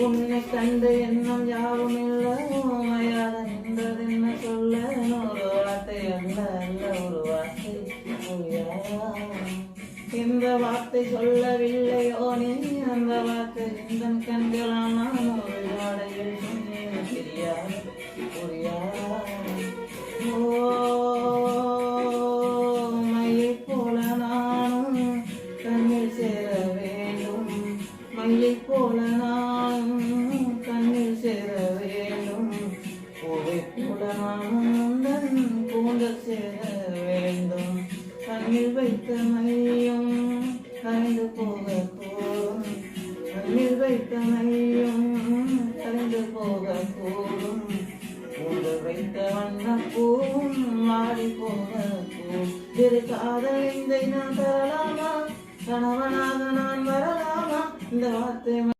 உன்னை கண்டு எண்ணம் யாவும் இல்லை ஓமையாத நின்றதென்ன சொல்ல ஒரு வார்த்தை அல்ல அல்ல ஒரு வார்த்தை புரியாதா இந்த வார்த்தை சொல்லவில்லையோ நீ அந்த வார்த்தை இந்த கண்களால் நான் ஒரு வாடையில் சொன்னேன் தெரியாது புரியாதா மையை போல நானும் கண்ணில் சேர வேண்டும் மையை போல நானும் கண்ணில் சேர வேண்டும் பூவை போல நானும் கூந்தல் சேர வேண்டும் கண்ணில் வைத்த மையம் கரைந்து போக கூடும் கண்ணில் வைத்த மையம் கரைந்து போக கூடும் கூந்தல் வைத்த வண்ணப்பூவும் மாறி போக கூடும் திரு காதலிந்தை நான் தரலாமா கணவனாக நான் வரலாமா இந்த வார்த்தை